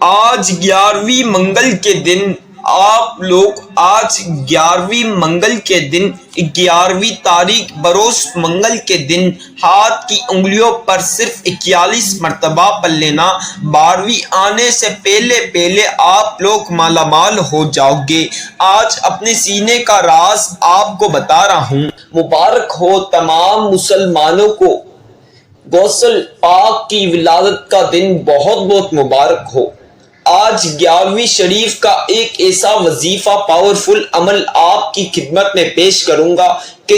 آج 11ویں منگل کے دن آپ لوگ آج 11ویں منگل کے دن 11ویں تاریخ بروز منگل کے دن ہاتھ کی انگلیوں پر صرف 41 مرتبہ پڑھ لینا۔ 12ویں آنے سے پہلے پہلے آپ لوگ مالا مال ہو جاؤ گے۔ آج اپنے سینے کا راز آپ کو بتا رہا ہوں۔ مبارک ہو تمام مسلمانوں کو، غوث پاک کی ولادت کا دن بہت بہت مبارک ہو۔ آج 11ویں شریف کا ایک ایسا وظیفہ پاورفل عمل آپ کی خدمت میں پیش کروں گا کہ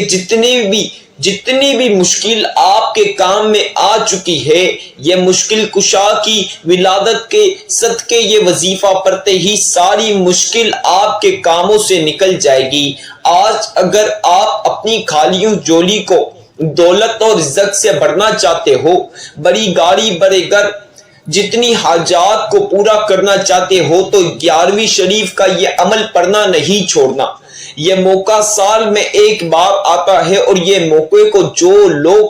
جتنی بھی مشکل آپ کے کام میں آ چکی ہے، یہ مشکل کشا کی ولادت کے صدقے یہ وظیفہ پڑھتے ہی ساری مشکل آپ کے کاموں سے نکل جائے گی۔ آج اگر آپ اپنی خالی جولی کو دولت اور رزق سے بھرنا چاہتے ہو، بڑی گاڑی بڑے گھر جتنی حاجات کو پورا کرنا چاہتے ہو، تو 11ویں شریف کا یہ عمل پڑھنا نہیں چھوڑنا۔ یہ موقع سال میں ایک بار آتا ہے اور یہ موقع کو جو لوگ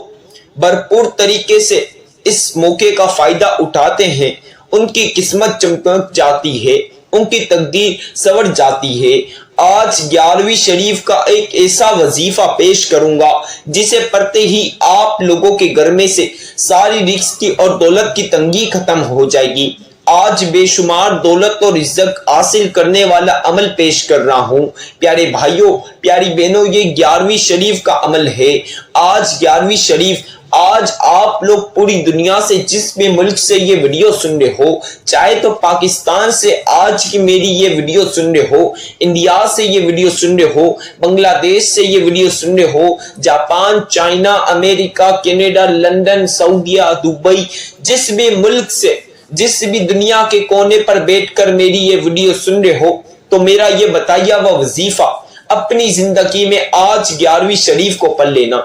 بھرپور طریقے سے اس موقع کا فائدہ اٹھاتے ہیں، ان کی قسمت چمک جاتی ہے، ان کی تقدیر سنور جاتی ہے۔ آج 11ویں شریف کا ایک ایسا وظیفہ پیش کروں گا جسے پڑھتے ہی آپ لوگوں کے گھر میں سے ساری رزق کی اور دولت کی تنگی ختم ہو جائے گی۔ آج بے شمار دولت اور رزق حاصل کرنے والا عمل پیش کر رہا ہوں۔ پیارے بھائیوں، پیاری بہنوں، یہ 11ویں شریف کا عمل ہے۔ آج 11ویں شریف، آج آپ لوگ پوری دنیا سے جس بھی ملک سے یہ ویڈیو سن رہے ہو، چاہے تو پاکستان سے آج کی میری یہ ویڈیو سن رہے ہو، انڈیا سے یہ ویڈیو سن رہے ہو، بنگلہ دیش سے یہ ویڈیو سن رہے ہو، جاپان، چائنا، امریکہ، کینیڈا، لندن، سعودیہ، دبئی، جس بھی ملک سے، جس بھی دنیا کے کونے پر بیٹھ کر میری یہ ویڈیو سن رہے ہو، تو میرا یہ بتایا ہوا وظیفہ اپنی زندگی میں آج 11ویں شریف کو پڑھ لینا۔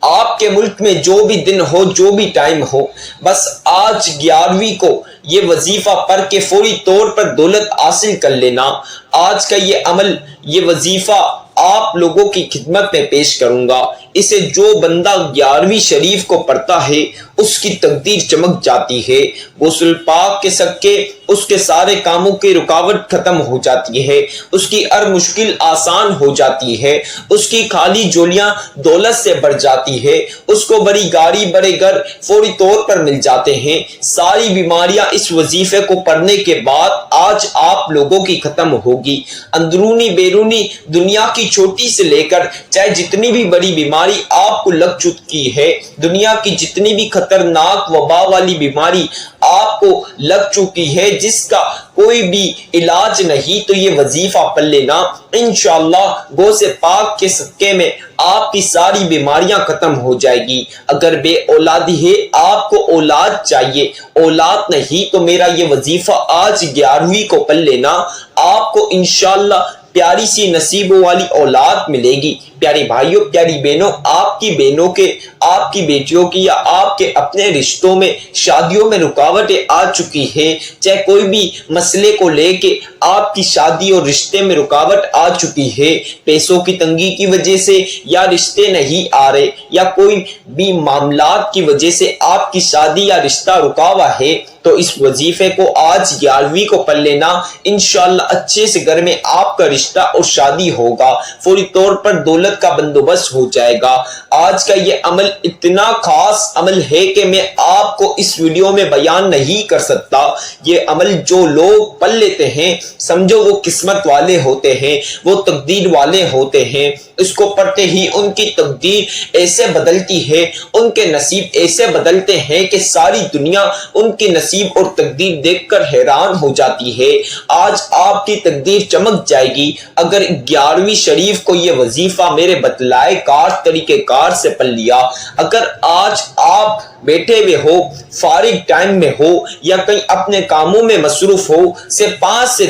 آپ کے ملک میں جو بھی دن ہو، جو بھی ٹائم ہو، بس آج 11ویں کو یہ وظیفہ پڑھ کے فوری طور پر دولت حاصل کر لینا۔ آج کا یہ عمل، یہ وظیفہ آپ لوگوں کی خدمت میں پیش کروں گا۔ اسے جو بندہ 11ویں شریف کو پڑھتا ہے، اس کی تقدیر چمک جاتی ہے۔ غسل پاک کے صدقے اس کے سارے کاموں کی رکاوٹ ختم ہو جاتی ہے، اس کی ہر مشکل آسان ہو جاتی ہے، اس کی خالی جولیاں دولت سے بھر جاتی ہے، اس کو بڑی گاڑی بڑے گھر فوری طور پر مل جاتے ہیں۔ ساری بیماریاں اس وظیفے کو پڑھنے کے بعد آج آپ لوگوں کی ختم ہوگی۔ اندرونی بیرونی دنیا کی چھوٹی سے لے کر چاہے جتنی بھی بڑی بیماری آپ کو لگ چکی ہے، دنیا کی جتنی بھی خطرناک وبا والی بیماری آپ کو لگ چکی ہے، جس کا کوئی بھی علاج نہیں، تو یہ وظیفہ پڑھ لینا۔ انشاءاللہ غوث پاک کے صدقے میں آپ کی ساری بیماریاں ختم ہو جائے گی۔ اگر بے اولادی ہے، آپ کو اولاد چاہیے، اولاد نہیں، تو میرا یہ وظیفہ آج 11ویں کو پڑھ لینا۔ آپ کو انشاءاللہ پیاری سی نصیبوں والی اولاد ملے گی۔ پیارے بھائیوں، پیاری بہنوں، آپ کی بہنوں کے، آپ کی بیٹیوں کی یا آپ کے اپنے رشتوں میں، شادیوں میں رکاوٹیں آ چکی ہے، چاہے کوئی بھی مسئلے کو لے کے آپ کی شادی اور رشتے میں رکاوٹ آ چکی ہے، پیسوں کی تنگی کی وجہ سے، یا رشتے نہیں آ رہے، یا کوئی بھی معاملات کی وجہ سے آپ کی شادی یا رشتہ رکا ہوا ہے، تو اس وظیفے کو آج 11ویں کو پڑھ لینا۔ انشاءاللہ اچھے سے گھر میں آپ کا رشتہ اور شادی ہوگا، فوری طور پر دولت کا بندوبست ہو جائے گا۔ آج کا یہ عمل اتنا خاص عمل ہے کہ میں آپ کو اس ویڈیو میں بیان نہیں کر سکتا۔ یہ عمل جو لوگ پڑھ لیتے ہیں، سمجھو وہ قسمت والے ہوتے ہیں، وہ تقدیر والے ہوتے ہیں۔ اس کو پڑھتے ہی ان کی تقدیر ایسے بدلتی ہے، ان کے نصیب ایسے بدلتے ہیں کہ ساری دنیا ان کی نصیب اور تقدیر دیکھ کر حیران ہو جاتی ہے۔ آج آپ کی تقدیر چمک جائے گی اگر 11ویں شریف کو یہ وظیفہ میرے بتلائے کار طریقہ کار سے پڑھ لیا۔ اگر آج آپ بیٹھے ہوئے ہو، فارغ ٹائم میں ہو، یا کہیں اپنے کاموں میں مصروف ہو، صرف 5 سے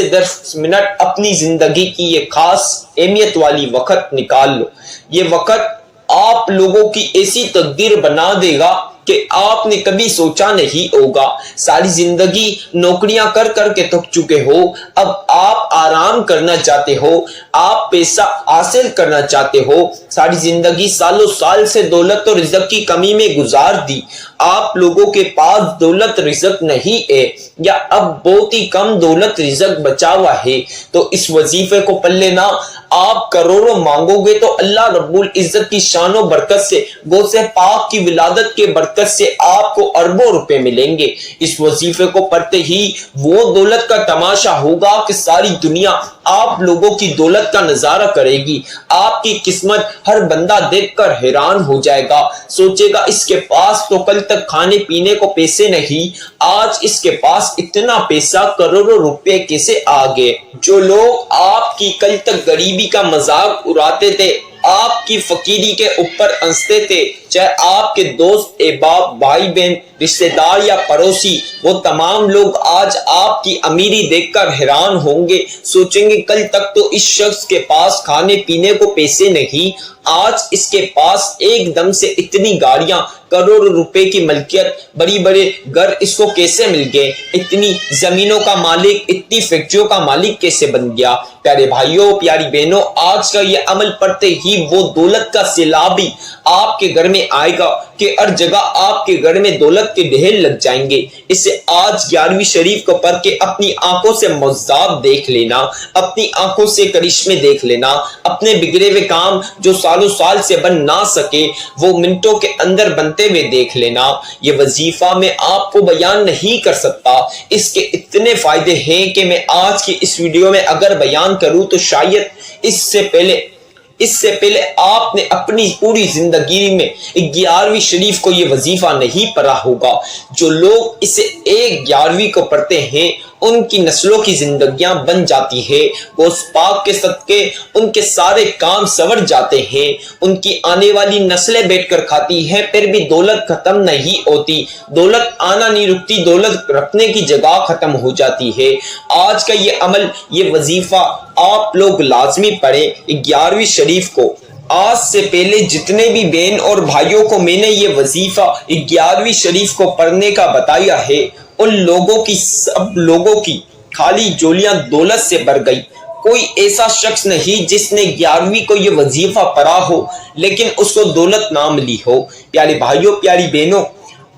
10 منٹ اپنی زندگی کی یہ خاص اہمیت والی وقت نکال لو۔ یہ وقت آپ لوگوں کی ایسی تقدیر بنا دے گا کہ آپ نے کبھی سوچا نہیں ہوگا، ساری زندگی نوکریاں کر کر کے تھک چکے ہو، اب آپ آرام کرنا چاہتے ہو، آپ پیسہ حاصل کرنا چاہتے ہو، ساری زندگی سالوں سال سے دولت اور رزق کی کمی میں گزار دی، آپ لوگوں کے پاس دولت رزق نہیں ہے یا اب بہت ہی کم دولت رزق بچا ہوا ہے، تو اس وظیفے کو پڑھ لینا۔ آپ کروڑوں مانگو گے تو اللہ رب العزت کی شان و برکت سے، غوث پاک کی ولادت کے برکت سے آپ کو اربوں روپے ملیں گے۔ اس وظیفے کو پڑھتے ہی وہ دولت کا تماشا ہوگا کہ ساری دنیا آپ لوگوں کی دولت کا نظارہ کرے گی، آپ کی قسمت ہر بندہ دیکھ کر حیران ہو جائے گا، سوچے گا اس کے پاس تو کل تک کھانے پینے کو پیسے نہیں، آج اس کے پاس اتنا پیسہ کروڑوں روپے کیسے آ گئے۔ جو لوگ آپ کی کل تک غریبی کا مذاق اڑاتے تھے، آپ کی فقیری کے اوپر ہنستے تھے، چاہے آپ کے دوست احباب، بھائی بہن، رشتہ دار یا پڑوسی، وہ تمام لوگ آج آپ کی امیری دیکھ کر حیران ہوں گے، سوچیں گے کل تک تو اس شخص کے پاس کھانے پینے کو پیسے نہیں، آج اس کے پاس ایک دم سے اتنی گاڑیاں، کروڑوں روپے کی ملکیت، بڑی بڑے گھر اس کو کیسے مل گئے، اتنی زمینوں کا مالک، اتنی فیکٹریوں کا مالک کیسے بن گیا۔ پیارے بھائیوں، پیاری بہنوں، آج کا یہ عمل پڑھتے ہی وہ دولت کا سیلابی آپ کے گھر میں آئے گا کہ ہر جگہ آپ کے گھر میں دولت کے ڈھیر لگ جائیں گے۔ اسے آج 11ویں شریف کو پڑھ کے اپنی آنکھوں سے معجزات دیکھ لینا، اپنی آنکھوں سے کرشمے دیکھ لینا، اپنے بگڑے ہوئے کام جو سالوں سال سے بن نہ سکے وہ منٹوں کے اندر بنتے ہوئے دیکھ لینا۔ یہ وظیفہ میں آپ کو بیان نہیں کر سکتا، اس کے اتنے فائدے ہیں کہ میں آج کی اس ویڈیو میں اگر بیان کروں تو شاید اس سے پہلے آپ نے اپنی پوری زندگی میں 11ویں شریف کو یہ وظیفہ نہیں پڑھا ہوگا۔ جو لوگ اسے 11ویں کو پڑھتے ہیں ان کی نسلوں کی زندگیاں بن جاتی ہے، غوث پاک کے صدقے ان کے سارے کام سنور جاتے ہیں، ان کی آنے والی نسلیں بیٹھ کر کھاتی ہیں، پھر بھی دولت ختم نہیں ہوتی، دولت آنا نہیں رکتی، دولت رکھنے کی جگہ ختم ہو جاتی ہے۔ آج کا یہ عمل، یہ وظیفہ آپ لوگ لازمی پڑھیں 11ویں شریف کو۔ آج سے پہلے جتنے بھی بہن اور بھائیوں کو میں نے یہ وظیفہ 11ویں شریف کو پڑھنے کا بتایا ہے، ان لوگوں کی، سب لوگوں کی خالی جولیاں دولت سے بھر گئی۔ کوئی ایسا شخص نہیں جس نے 11ویں کو یہ وظیفہ پڑھا ہو لیکن اس کو دولت نہ ملی ہو۔ پیارے بھائیوں، پیاری بہنوں،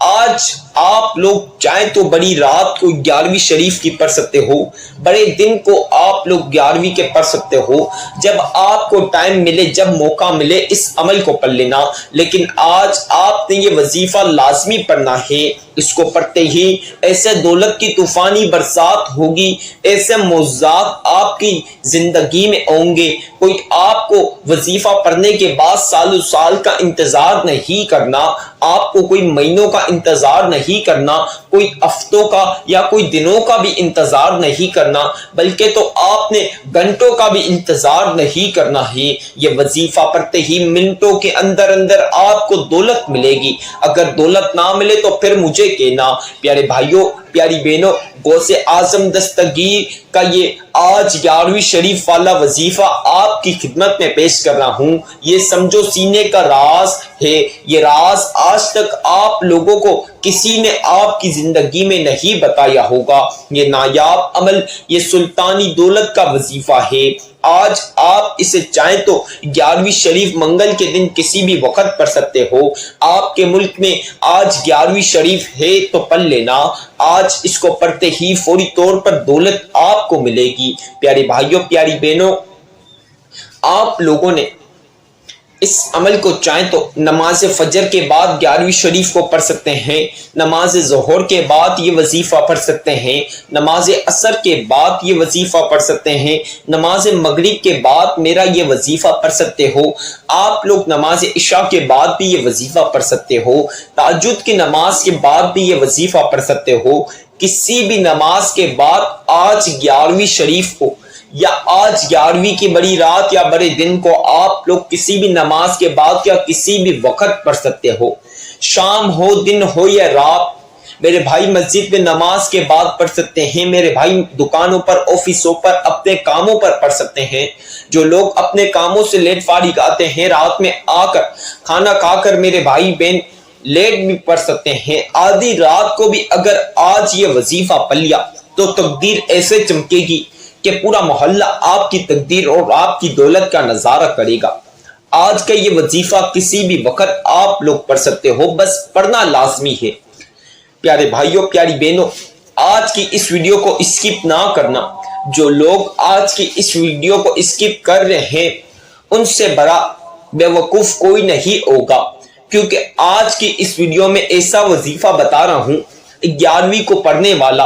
آج آپ لوگ چاہیں تو بڑی رات کو 11ویں شریف کی پڑھ سکتے ہو، بڑے دن کو آپ لوگ 11ویں کے پڑھ سکتے ہو، جب آپ کو ٹائم ملے، جب موقع ملے اس عمل کو پڑھ لینا، لیکن آج آپ نے یہ وظیفہ لازمی پڑھنا ہے۔ اس کو پڑھتے ہی ایسے دولت کی طوفانی برسات ہوگی، ایسے معجزات آپ کی زندگی میں ہوں گے۔ کوئی آپ کو وظیفہ پڑھنے کے بعد سالوں سال کا انتظار نہیں کرنا، آپ کو کوئی مہینوں کا انتظار نہیں کرنا، کوئی ہفتوں کا یا کوئی دنوں کا بھی انتظار نہیں کرنا، بلکہ تو آپ نے گھنٹوں کا بھی انتظار نہیں کرنا ہے۔ یہ وظیفہ پڑھتے ہی منٹوں کے اندر اندر آپ کو دولت ملے گی۔ اگر دولت نہ ملے تو پھر مجھے کہنا۔ پیارے بھائیوں، پیاری بہنوں، غوث اعظم دستگیر کا یہ آج 11ویں شریف والا وظیفہ آپ کی خدمت میں پیش کر رہا ہوں۔ یہ سمجھو سینے کا راز ہے، یہ راز آج تک آپ لوگوں کو کسی نے آپ کی زندگی میں نہیں بتایا ہوگا۔ یہ نایاب عمل، یہ سلطانی دولت کا وظیفہ ہے۔ آج آپ اسے چاہیں تو 11ویں شریف منگل کے دن کسی بھی وقت پڑھ سکتے ہو۔ آپ کے ملک میں آج 11ویں شریف ہے تو پڑھ لینا، آج اس کو پڑھتے ہی فوری طور پر دولت آپ کو ملے گی۔ پیارے بھائیوں، پیاری بہنوں، آپ لوگوں نے اس عمل کو چاہیں تو نماز فجر کے بعد 11ویں شریف کو پڑھ سکتے ہیں، نماز ظہر کے بعد یہ وظیفہ پڑھ سکتے ہیں، نماز عصر کے بعد یہ وظیفہ پڑھ سکتے ہیں، نماز مغرب کے بعد میرا یہ وظیفہ پڑھ سکتے ہو، آپ لوگ نماز عشاء کے بعد بھی یہ وظیفہ پڑھ سکتے ہو، تہجد کی نماز کے بعد بھی یہ وظیفہ پڑھ سکتے ہو، کسی بھی نماز کے بعد آج 11ویں شریف کو یا آج 11ویں کی بڑی رات یا بڑے دن کو آپ لوگ کسی بھی نماز کے بعد یا کسی بھی وقت پڑھ سکتے ہو، شام ہو، دن ہو یا رات۔ میرے بھائی مسجد میں نماز کے بعد پڑھ سکتے ہیں، میرے بھائی دکانوں پر، آفسوں پر، اپنے کاموں پر پڑھ سکتے ہیں۔ جو لوگ اپنے کاموں سے لیٹ فارغ آتے ہیں، رات میں آ کر کھانا کھا کر میرے بھائی بہن لیٹ بھی پڑھ سکتے ہیں، آدھی رات کو بھی اگر آج یہ وظیفہ پڑھ لیا تو تقدیر ایسے چمکے گی کہ پورا محلہ آپ کی تقدیر اور آپ کی دولت کا نظارہ کرے گا۔ آج کا یہ وظیفہ کسی بھی وقت آپ لوگ پڑھ سکتے ہو، بس پڑھنا لازمی ہے۔ پیارے بھائیوں، پیاری بہنوں، آج کی اس ویڈیو کو اسکپ نہ کرنا۔ جو لوگ آج کی اس ویڈیو کو اسکپ کر رہے ہیں ان سے بڑا بیوقوف کوئی نہیں ہوگا، کیونکہ آج کی اس ویڈیو میں ایسا وظیفہ بتا رہا ہوں 11ویں کو پڑھنے والا،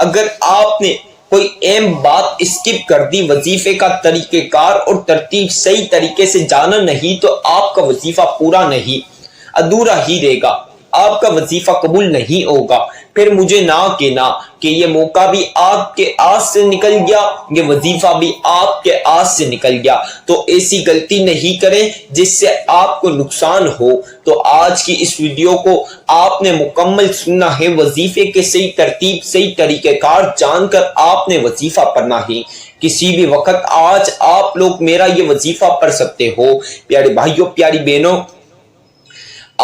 اگر آپ نے کوئی اہم بات اسکپ کر دی، وظیفے کا طریقہ کار اور ترتیب صحیح طریقے سے جانا نہیں، تو آپ کا وظیفہ پورا نہیں، ادھورا ہی رہے گا، آپ کا وظیفہ قبول نہیں ہوگا۔ پھر مجھے نہ کہنا کہ یہ موقع بھی آپ کے ہاتھ سے نکل گیا، یہ وظیفہ بھی آپ کے ہاتھ سے نکل گیا، تو ایسی غلطی نہیں کریں جس سے آپ کو نقصان ہو۔ تو آج کی اس ویڈیو کو آپ نے مکمل سننا ہے، وظیفے کے صحیح ترتیب صحیح طریقہ کار جان کر آپ نے وظیفہ پڑھنا ہے۔ کسی بھی وقت آج آپ لوگ میرا یہ وظیفہ پڑھ سکتے ہو۔ پیارے بھائیوں، پیاری بہنوں،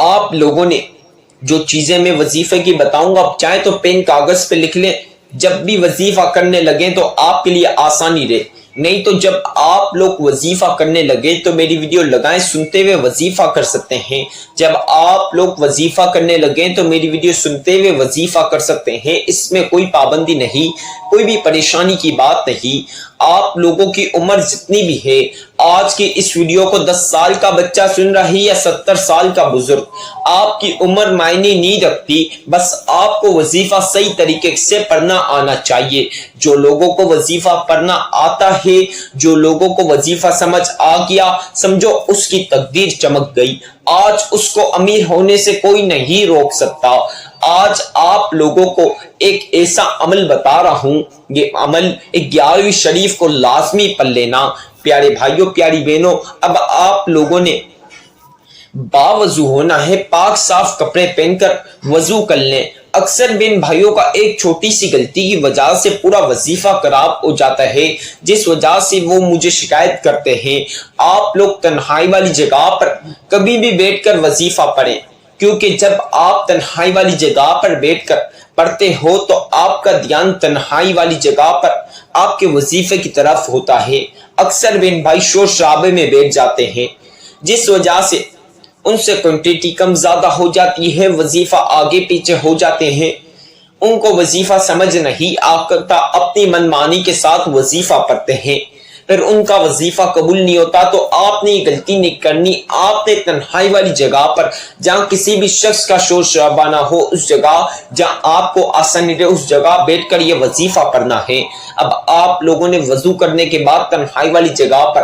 آپ لوگوں نے جو چیزیں میں وظیفے کی بتاؤں گا، آپ چاہیں تو پین کاغذ پہ لکھ لیں، جب بھی وظیفہ کرنے لگیں تو آپ کے لیے آسانی رہے، نہیں تو جب آپ لوگ وظیفہ کرنے لگے تو میری ویڈیو لگائیں، سنتے ہوئے وظیفہ کر سکتے ہیں۔ جب آپ لوگ وظیفہ کرنے لگیں تو میری ویڈیو سنتے ہوئے وظیفہ کر سکتے ہیں، اس میں کوئی پابندی نہیں، کوئی بھی پریشانی کی بات نہیں۔ آپ لوگوں کی عمر جتنی بھی ہے، آج کی اس ویڈیو کو 10 سال کا بچہ سن رہا ہے یا 70 سال کا بزرگ، آپ کی عمر معنی نہیں رکھتی، بس آپ کو وظیفہ صحیح طریقے سے پڑھنا آنا چاہیے۔ جو لوگوں کو وظیفہ پڑھنا آتا ہے، جو لوگوں کو وظیفہ سمجھ آ گیا، سمجھو اس کی تقدیر چمک گئی، آج اس کو امیر ہونے سے کوئی نہیں روک سکتا۔ آج آپ لوگوں کو ایک ایسا عمل بتا رہا ہوں، یہ عمل 11ویں شریف کو لازمی پڑھ لینا۔ پیارے بھائیوں، پیاری بہنوں، اب آپ لوگوں نے باوضو ہونا ہے، پاک صاف کپڑے پہن کر وضو کر لیں۔ اکثر بہن بھائیوں کا ایک چھوٹی سی غلطی کی وجہ سے پورا وظیفہ خراب ہو جاتا ہے، جس وجہ سے وہ مجھے شکایت کرتے ہیں۔ آپ لوگ تنہائی والی جگہ پر کبھی بھی بیٹھ کر وظیفہ پڑھیں، کیونکہ جب آپ تنہائی والی جگہ پر بیٹھ کر پڑھتے ہو تو آپ کا دھیان تنہائی والی جگہ پر آپ کے وظیفے کی طرف ہوتا ہے۔ اکثر بہن بھائی شور شرابے میں بیٹھ جاتے ہیں، جس وجہ سے ان سے کوانٹٹی کم زیادہ ہو جاتی ہے، وظیفہ آگے پیچھے ہو جاتے ہیں، ان کو وظیفہ سمجھ نہیں آتا، اپنی منمانی کے ساتھ وظیفہ پڑھتے ہیں، پھر ان کا وظیفہ قبول نہیں ہوتا۔ تو آپ نے یہ غلطی نہیں کرنی، آپ نے تنہائی والی جگہ پر جہاں کسی بھی شخص کا شور شرابہ نہ ہو، اس جگہ جہاں آپ کو آسانی رہے، اس جگہ بیٹھ کر یہ وظیفہ پڑھنا ہے۔ اب آپ لوگوں نے وضو کرنے کے بعد تنہائی والی جگہ پر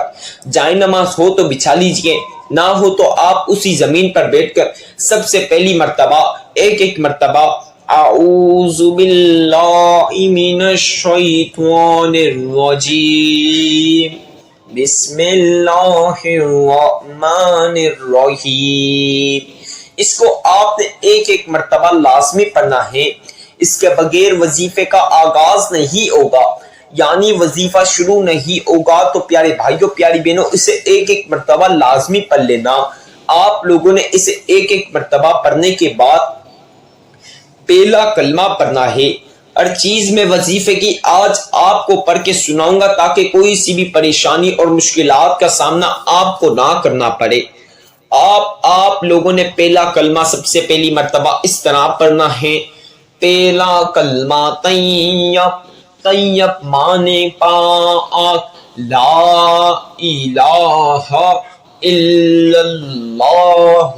جائے نماز ہو تو بچھا لیجئے، نہ ہو تو آپ اسی زمین پر بیٹھ کر سب سے پہلی مرتبہ ایک مرتبہ اعوذ باللہ من الشیطان الرجیم بسم اللہ الرحمن الرحیم، اس کو آپ نے ایک مرتبہ لازمی پڑھنا ہے۔ اس کے بغیر وظیفے کا آغاز نہیں ہوگا، یعنی وظیفہ شروع نہیں ہوگا۔ تو پیارے بھائیوں، پیاری بہنوں، اسے ایک مرتبہ لازمی پڑھ لینا۔ آپ لوگوں نے اسے ایک مرتبہ پڑھنے کے بعد پہلا کلمہ پڑھنا ہے۔ ہر چیز میں وظیفے کی آج آپ کو پڑھ کے سناؤں گا تاکہ کوئی سی بھی پریشانی اور مشکلات کا سامنا آپ کو نہ کرنا پڑے۔ آپ لوگوں نے پہلا کلمہ سب سے پہلی مرتبہ اس طرح پڑھنا ہے۔ پہلا کلمہ طیب، طیب مانے پاک، لا الہ الا اللہ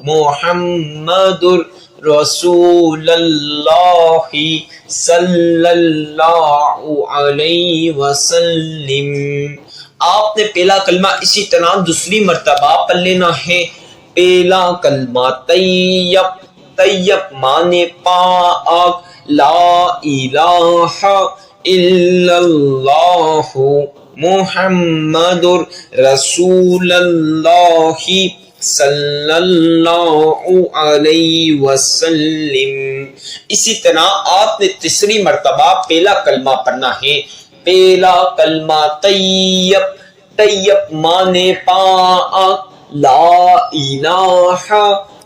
محمد رسول اللہ صلی اللہ علیہ وسلم۔ آپ نے پہلا کلمہ اسی طرح دوسری مرتبہ پڑھ لینا ہے۔ پہلا کلمہ طیب، طیب مانے پاک، لا الہ الا اللہ محمد رسول اللہ صلی اللہ علیہ وسلم۔ اسی طرح آپ نے تیسری مرتبہ پہلا کلمہ پڑھنا ہے۔ پہلا کلمہ طیب، طیب مانے پاک، لا الہ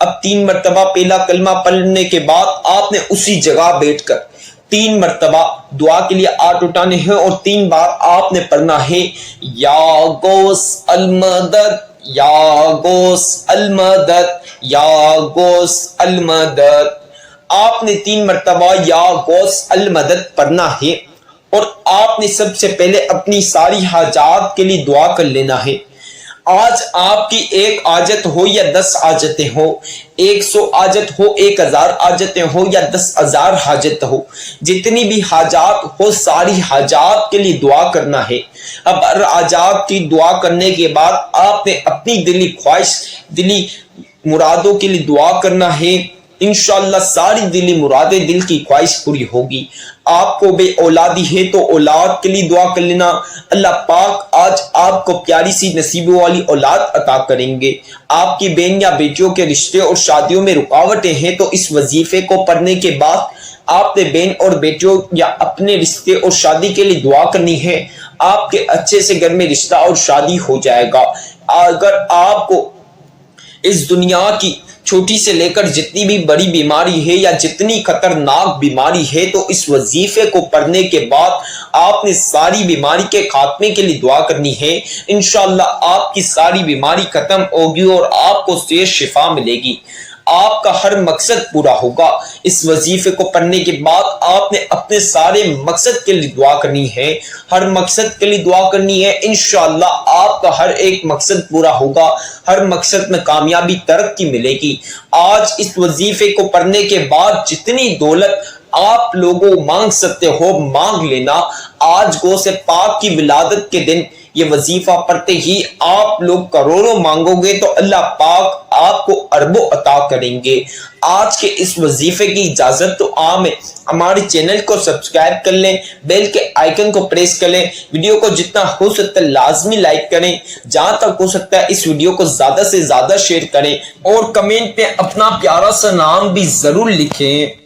اب 3 مرتبہ پہلا کلمہ پڑھنے کے بعد آپ نے اسی جگہ بیٹھ کر 3 مرتبہ دعا کے لیے ہاتھ اٹھانے ہیں اور 3 بار آپ نے پڑھنا ہے یا غوث المدد، یا غوث المدد، یا غوث المدد۔ آپ نے 3 مرتبہ یا غوث المدد پڑھنا ہے اور آپ نے سب سے پہلے اپنی ساری حاجات کے لیے دعا کر لینا ہے۔ آج آپ کی 1 حاجت ہو یا 10 حاجتیں ہو، 100 حاجت ہو، 1000 حاجتیں ہو یا 10,000 حاجت ہو، جتنی بھی حاجات ہو ساری حاجات کے لیے دعا کرنا ہے۔ اب ہر حاجات کی دعا کرنے کے بعد آپ نے اپنی دلی خواہش، دلی مرادوں کے لیے دعا کرنا ہے۔ انشاءاللہ ساری دلی مرادیں، دل کی خواہش پوری ہوگی۔ آپ کو بے اولادی ہے تو اولاد کے لیے دعا کر لینا، اللہ پاک آج آپ کو پیاری سی نصیبوں والی اولاد عطا کریں گے۔ آپ کی بہن یا بیٹیوں کے رشتے اور شادیوں میں رکاوٹیں ہیں تو اس وظیفے کو پڑھنے کے بعد آپ نے بہن اور بیٹیوں یا اپنے رشتے اور شادی کے لیے دعا کرنی ہے۔ آپ کے اچھے سے گھر میں رشتہ اور شادی ہو جائے گا۔ اگر آپ کو اس دنیا کی چھوٹی سے لے کر جتنی بھی بڑی بیماری ہے یا جتنی خطرناک بیماری ہے تو اس وظیفے کو پڑھنے کے بعد آپ نے ساری بیماری کے خاتمے کے لیے دعا کرنی ہے۔ انشاءاللہ آپ کی ساری بیماری ختم ہوگی اور آپ کو صحت شفا ملے گی، آپ کا ہر مقصد پورا ہوگا۔ اس وظیفے کو پڑھنے کے بعد آپ نے اپنے سارے مقصد کے لیے دعا کرنی ہے، ہر مقصد کے لیے دعا کرنی ہے۔ انشاءاللہ آپ کا ہر ایک مقصد پورا ہوگا، ہر مقصد میں کامیابی ترقی ملے گی۔ آج اس وظیفے کو پڑھنے کے بعد جتنی دولت آپ لوگوں مانگ سکتے ہو مانگ لینا۔ آج غوث پاک کی ولادت کے دن یہ وظیفہ پڑھتے ہی آپ لوگ کروڑوں مانگو گے تو اللہ پاک آپ کو اربوں عطا کریں گے۔ آج کے اس وظیفے کی اجازت تو عام ہے، ہمارے چینل کو سبسکرائب کر لیں، بیل کے آئیکن کو پریس کر لیں، ویڈیو کو جتنا ہو سکتا ہے لازمی لائک کریں، جہاں تک ہو سکتا ہے اس ویڈیو کو زیادہ سے زیادہ شیئر کریں اور کمنٹ میں اپنا پیارا سا نام بھی ضرور لکھیں۔